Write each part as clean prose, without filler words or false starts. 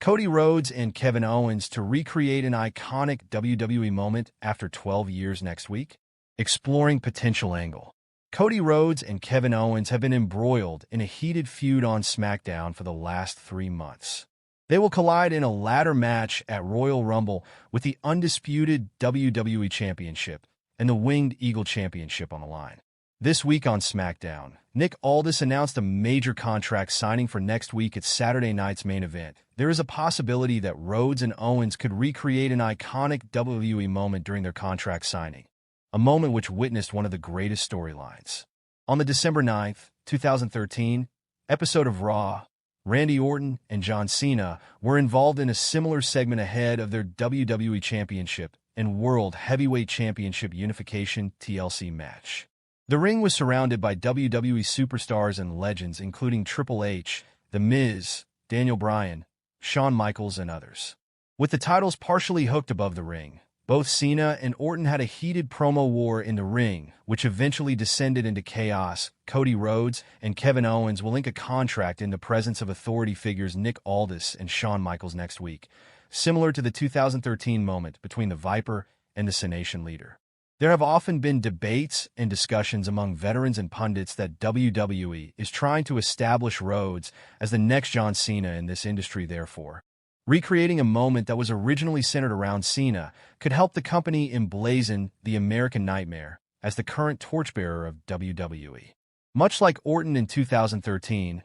Cody Rhodes and Kevin Owens to recreate an iconic WWE moment after 12 years next week? Exploring potential angle. Cody Rhodes and Kevin Owens have been embroiled in a heated feud on SmackDown for the last 3 months. They will collide in a ladder match at Royal Rumble with the Undisputed WWE Championship and the Winged Eagle Championship on the line. This week on SmackDown, Aldis announced a major contract signing for next week at Saturday night's main event. There is a possibility that Rhodes and Owens could recreate an iconic WWE moment during their contract signing, a moment which witnessed one of the greatest storylines. On the December 9th, 2013, episode of Raw, Randy Orton and John Cena were involved in a similar segment ahead of their WWE Championship and World Heavyweight Championship unification TLC match. The ring was surrounded by WWE superstars and legends including Triple H, The Miz, Daniel Bryan, Shawn Michaels, and others. With the titles partially hooked above the ring, both Cena and Orton had a heated promo war in the ring, which eventually descended into chaos. Cody Rhodes and Kevin Owens will ink a contract in the presence of authority figures Aldis and Shawn Michaels next week, similar to the 2013 moment between the Viper and the Cenation leader. There have often been debates and discussions among veterans and pundits that WWE is trying to establish Rhodes as the next John Cena in this industry. Therefore, recreating a moment that was originally centered around Cena could help the company emblazon the American Nightmare as the current torchbearer of WWE. Much like Orton in 2013,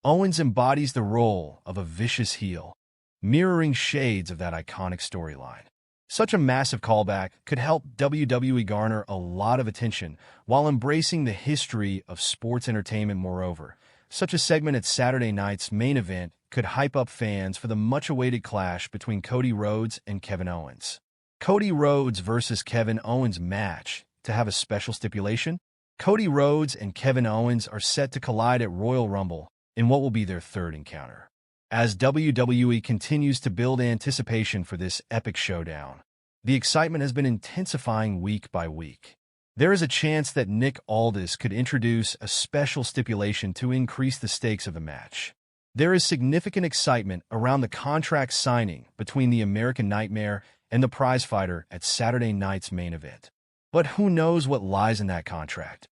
Owens embodies the role of a vicious heel, mirroring shades of that iconic storyline. Such a massive callback could help WWE garner a lot of attention while embracing the history of sports entertainment. Moreover, such a segment at Saturday night's main event could hype up fans for the much-awaited clash between Cody Rhodes and Kevin Owens. Cody Rhodes versus Kevin Owens match to have a special stipulation? Cody Rhodes and Kevin Owens are set to collide at Royal Rumble in what will be their third encounter. As WWE continues to build anticipation for this epic showdown, the excitement has been intensifying week by week. There is a chance that Aldis could introduce a special stipulation to increase the stakes of the match. There is significant excitement around the contract signing between the American Nightmare and the prizefighter at Saturday night's main event. But who knows what lies in that contract?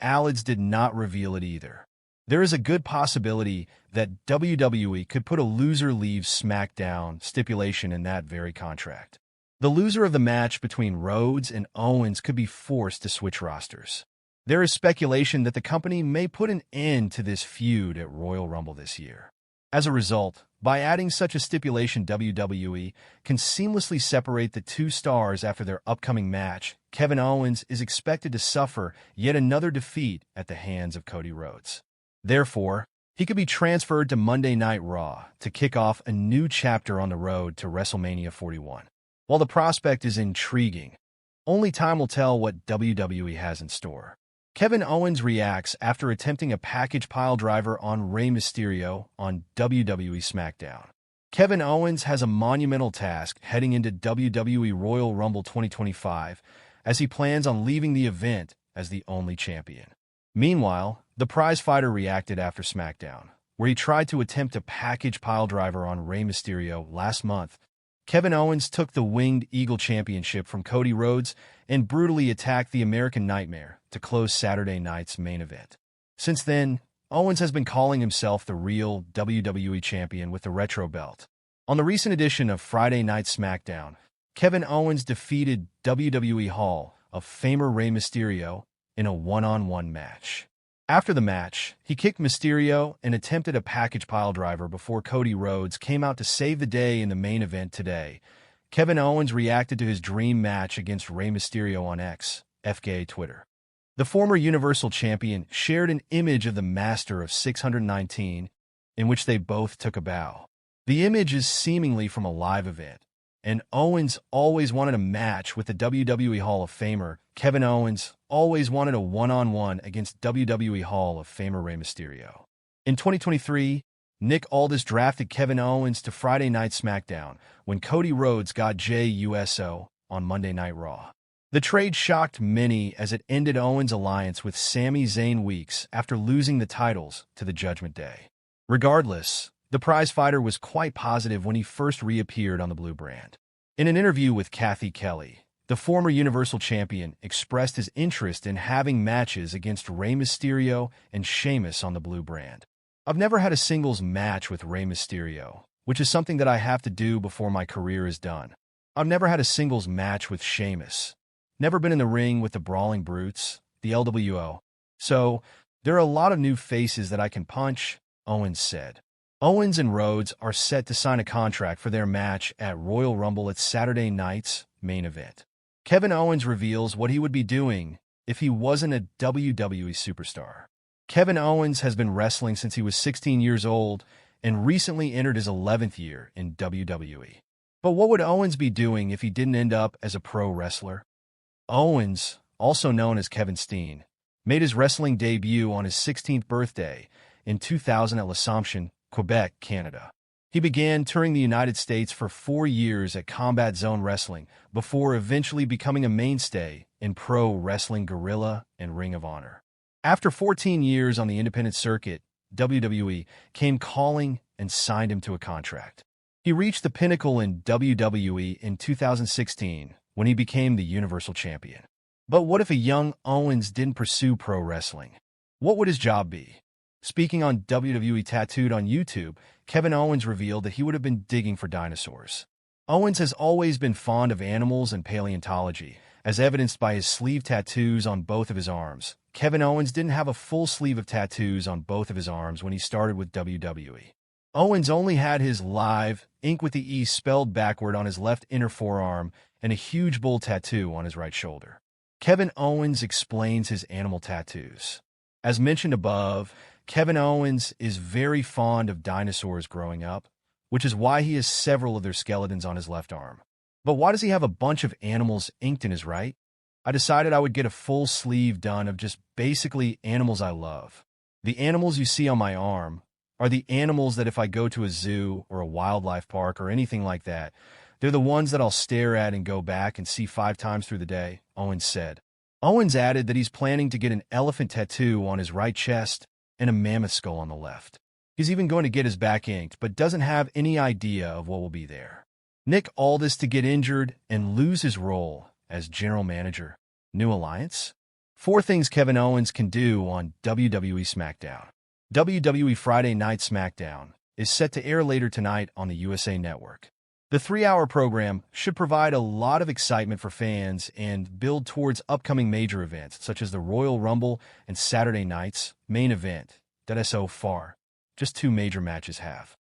Aldis did not reveal it either. There is a good possibility that WWE could put a loser leaves SmackDown stipulation in that very contract. The loser of the match between Rhodes and Owens could be forced to switch rosters. There is speculation that the company may put an end to this feud at Royal Rumble this year. As a result, by adding such a stipulation, WWE can seamlessly separate the two stars after their upcoming match. Kevin Owens is expected to suffer yet another defeat at the hands of Cody Rhodes. Therefore, he could be transferred to Monday Night Raw to kick off a new chapter on the road to WrestleMania 41. While the prospect is intriguing, only time will tell what WWE has in store. Kevin Owens reacts after attempting a package piledriver on Rey Mysterio on WWE SmackDown. Kevin Owens has a monumental task heading into WWE Royal Rumble 2025 as he plans on leaving the event as the only champion. Meanwhile, the prizefighter reacted after SmackDown, where he tried to attempt a package piledriver on Rey Mysterio last month. Kevin Owens took the Winged Eagle Championship from Cody Rhodes and brutally attacked the American Nightmare to close Saturday night's main event. Since then, Owens has been calling himself the real WWE Champion with the retro belt. On the recent edition of Friday Night SmackDown, Kevin Owens defeated WWE Hall of Famer Rey Mysterio in a one-on-one match. After the match, he kicked Mysterio and attempted a package piledriver before Cody Rhodes came out to save the day in the main event today. Kevin Owens reacted to his dream match against Rey Mysterio on X, FKA Twitter. The former Universal Champion shared an image of the Master of 619, in which they both took a bow. The image is seemingly from a live event, and Owens always wanted a match with the WWE Hall of Famer. Kevin Owens always wanted a one-on-one against WWE Hall of Famer Rey Mysterio. In 2023, Aldis drafted Kevin Owens to Friday Night SmackDown when Cody Rhodes got JUSO on Monday Night Raw. The trade shocked many as it ended Owens' alliance with Sami Zayn weeks after losing the titles to the Judgment Day. Regardless, the prizefighter was quite positive when he first reappeared on the blue brand. In an interview with Kathy Kelly, the former Universal Champion expressed his interest in having matches against Rey Mysterio and Sheamus on the blue brand. "I've never had a singles match with Rey Mysterio, which is something that I have to do before my career is done. I've never had a singles match with Sheamus. Never been in the ring with the Brawling Brutes, the LWO. So, there are a lot of new faces that I can punch," Owens said. Owens and Rhodes are set to sign a contract for their match at Royal Rumble at Saturday night's main event. Kevin Owens reveals what he would be doing if he wasn't a WWE superstar. Kevin Owens has been wrestling since he was 16 years old and recently entered his 11th year in WWE. But what would Owens be doing if he didn't end up as a pro wrestler? Owens, also known as Kevin Steen, made his wrestling debut on his 16th birthday in 2000 at L'Assomption, Quebec, Canada. He began touring the United States for 4 years at Combat Zone Wrestling before eventually becoming a mainstay in Pro Wrestling Guerrilla and Ring of Honor. After 14 years on the independent circuit, WWE came calling and signed him to a contract. He reached the pinnacle in WWE in 2016 when he became the Universal Champion. But what if a young Owens didn't pursue pro wrestling? What would his job be? Speaking on WWE Tattooed on YouTube, Kevin Owens revealed that he would have been digging for dinosaurs. Owens has always been fond of animals and paleontology, as evidenced by his sleeve tattoos on both of his arms. Kevin Owens didn't have a full sleeve of tattoos on both of his arms when he started with WWE. Owens only had his "Live" ink with the E spelled backward on his left inner forearm and a huge bull tattoo on his right shoulder. Kevin Owens explains his animal tattoos. As mentioned above, Kevin Owens is very fond of dinosaurs growing up, which is why he has several of their skeletons on his left arm. But why does he have a bunch of animals inked in his right? I decided I would get a full sleeve done of just basically animals I love. The animals you see on my arm are the animals that if I go to a zoo or a wildlife park or anything like that, they're the ones that I'll stare at and go back and see 5 times through the day, Owens said. Owens added that he's planning to get an elephant tattoo on his right chest and a mammoth skull on the left. He's even going to get his back inked, but doesn't have any idea of what will be there. Nick Aldis to get injured and lose his role as general manager. New alliance? 4 things Kevin Owens can do on WWE SmackDown. WWE Friday Night SmackDown is set to air later tonight on the USA Network. The 3-hour program should provide a lot of excitement for fans and build towards upcoming major events such as the Royal Rumble and Saturday night's main event that so far just 2 major matches have.